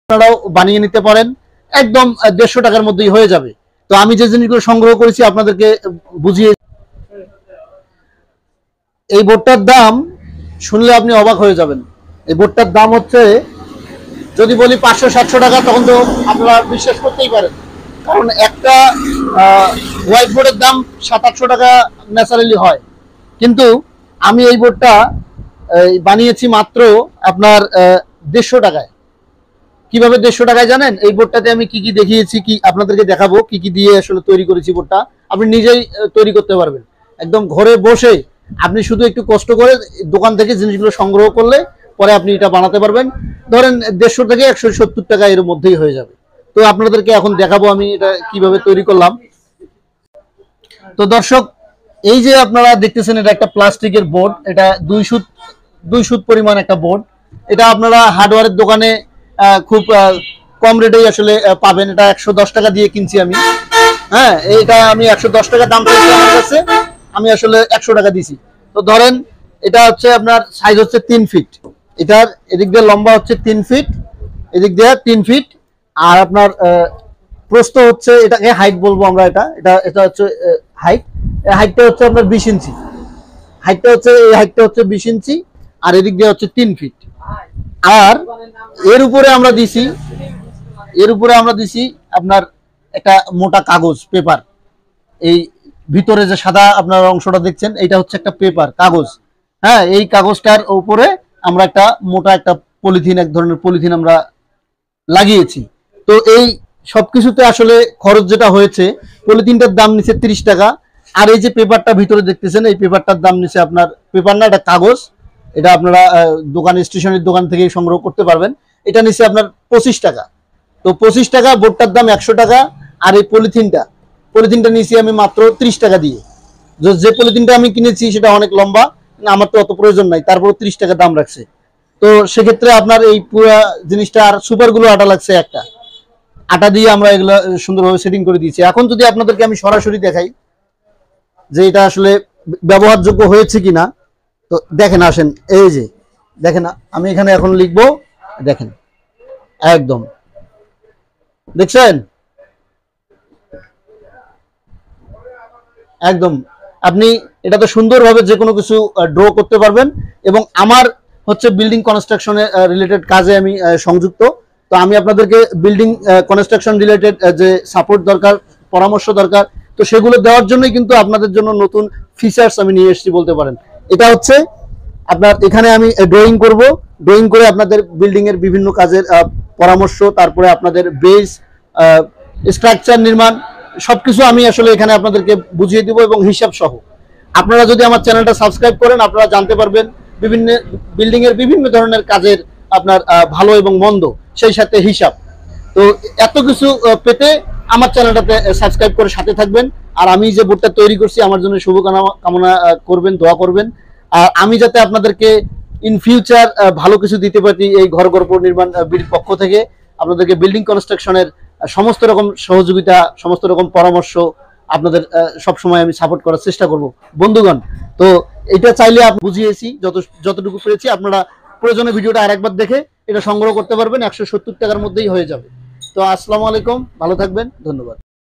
আপনারাও বানিয়ে নিতে পারেন, একদম 150 টাকার মধ্যেই হয়ে যাবে। তো আমি যে জিনিসগুলো সংগ্রহ করেছি আপনাদেরকে বুঝিয়ে, এই বোর্ডটার দাম শুনলে আপনি অবাক হয়ে যাবেন। এই বোর্ডটার দাম হচ্ছে, যদি বলি 500-700 টাকা, তখন তো আপনারা বিশ্বাস করতেই পারেন, কারণ একটা হোয়াইট বোর্ডের দাম 700-800 টাকা ন্যাচারালি হয়। কিন্তু আমি এই বোর্ডটা বানিয়েছি মাত্র আপনার 150 টাকায়। কিভাবে 150 টাকায় জানেন? এই বোর্ডটাতে আমি কি কি দেখিয়েছি, কি আপনাদেরকে দেখাবো কি কি দিয়ে আসলে তৈরি করেছি বোর্ডটা। আপনি নিজেই তৈরি করতে পারবেন, একদম ঘরে বসে। আপনি শুধু একটু কষ্ট করে দোকান থেকে জিনিসগুলো সংগ্রহ করলে পরে আপনি এটা বানাতে পারবেন। ধরেন 150 থেকে 170 টাকা এর মধ্যেই হয়ে যাবে। তো আপনাদেরকে এখন দেখাবো আমি এটা কিভাবে তৈরি করলাম। তো দর্শক, এই যে আপনারা দেখতেছেন, এটা একটা প্লাস্টিকের বোর্ড, এটা 2 সুত পরিমাণ একটা বোর্ড। এটা আপনারা হার্ডওয়্যারের দোকানে খুব কম রেটেই আসলে পাবেন। এটা 110 টাকা দিয়ে কিনছি আমি। হ্যাঁ, এটা আমি 110 টাকা দাম পেয়েছি আমার কাছে, আমি আসলে 100 টাকা দিছি। তো ধরেন এটা হচ্ছে আপনার সাইজ হচ্ছে 3 ফিট, এটার এদিক দিয়ে লম্বা হচ্ছে 3 ফিট, এদিক দিয়ে 3 ফিট, আর আপনার প্রস্থ হচ্ছে, এটাকে হাইট বলবো আমরা, এটা হচ্ছে হাইট। হাইটটা হচ্ছে আপনার 20 ইঞ্চি, হাইটটা হচ্ছে, এই হাইটটা হচ্ছে 20 ইঞ্চি, আর এদিক দিয়ে হচ্ছে 3 ফিট। আর এর উপরে আমরা দিছি আপনার একটা মোটা কাগজ, পেপার। এই ভিতরে যে সাদা আপনার অংশটা দেখছেন, এটা হচ্ছে একটা পেপার, কাগজ। হ্যাঁ, এই কাগজটার উপরে আমরা একটা মোটা একটা পলিথিন, এক ধরনের পলিথিন আমরা লাগিয়েছি। তো এই সবকিছুতে আসলে খরচ যেটা হয়েছে, পলিথিনটার দাম নিচে 30 টাকা। আর এই যে পেপারটা ভিতরে দেখতেছেন, এই পেপারটার দাম নিচে আপনার, পেপার না, এটা কাগজ, এটা আপনারা দোকানে, স্টেশনের দোকান থেকে সংগ্রহ করতে পারবেন। এটা নিচে আপনার 25 টাকা। তো 25 টাকা, বোর্ডটার দাম 100 টাকা। আর এই পলিথিনটা নিয়েছি আমি মাত্র 30 টাকা দিয়ে। যে পলিথিনটা আমি কিনেছি সেটা অনেক লম্বা, আমার তো অত প্রয়োজন নাই, তারপর 30 টাকা দাম রাখছে। তো সেক্ষেত্রে আপনার এই পুরো জিনিসটা, আর সুপারগুলো আটা লাগছে, একটা আটা দিয়ে আমরা এগুলো সুন্দরভাবে সেটিং করে দিয়েছি। এখন যদি আপনাদেরকে আমি সরাসরি দেখাই যে এটা আসলে ব্যবহারযোগ্য হয়েছে কিনা, তো দেখেন, আসেন, এই যে দেখেন, আমি এখানে এখন লিখবো, দেখেন, একদম দেখছেন, একদম আপনি এটাতে সুন্দরভাবে যে কোনো কিছু ড্র করতে পারবেন। এবং আমার হচ্ছে বিল্ডিং কনস্ট্রাকশনে রিলেটেড কাজে আমি সংযুক্ত। তো আমি আপনাদেরকে বিল্ডিং কনস্ট্রাকশন রিলেটেড যে সাপোর্ট দরকার, পরামর্শ দরকার, তো সেগুলো দেওয়ার জন্যই কিন্তু আপনাদের জন্য নতুন ফিচার্স আমি নিয়ে এসেছি বলতে পারেন। এটা হচ্ছে আপনার, এখানে আমি ড্রয়িং করে আপনাদের বিল্ডিং এর বিভিন্ন কাজের পরামর্শ, তারপরে আপনাদের বেস, স্ট্রাকচার নির্মাণ, সবকিছু আমি আসলে এখানে আপনাদেরকে বুঝিয়ে দিব, এবং হিসাব সহ। আপনারা যদি আমার চ্যানেলটা সাবস্ক্রাইব করেন, আপনারা জানতে পারবেন বিভিন্ন বিল্ডিং এর বিভিন্ন ধরনের কাজের আপনার ভালো এবং মন্দ, সেই সাথে হিসাব। তো এত কিছু পেতে আমার চ্যানেলটাতে সাবস্ক্রাইব করে সাথে থাকবেন। আর আমি যে বোর্ডটা তৈরি করছি, আমার জন্য শুভকামনা করবেন, দোয়া করবেন। আর আমি যাতে আপনাদেরকে ইন ফিউচার ভালো কিছু দিতে পারি, এই ঘর গল্প নির্মাণ বিডির পক্ষ থেকে আপনাদেরকে বিল্ডিং কনস্ট্রাকশনের সমস্ত রকম সহযোগিতা, সমস্ত রকম পরামর্শ আপনাদের সবসময় আমি সাপোর্ট করার চেষ্টা করব বন্ধুগণ। তো এটা চাইলে আমি বুঝিয়েছি, যতটুকু পেরেছি। আপনারা প্রয়োজনে ভিডিওটা আরেকবার দেখে এটা সংগ্রহ করতে পারবেন, 170 টাকার মধ্যেই হয়ে যাবে। তো আসসালামু আলাইকুম, ভালো থাকবেন, ধন্যবাদ।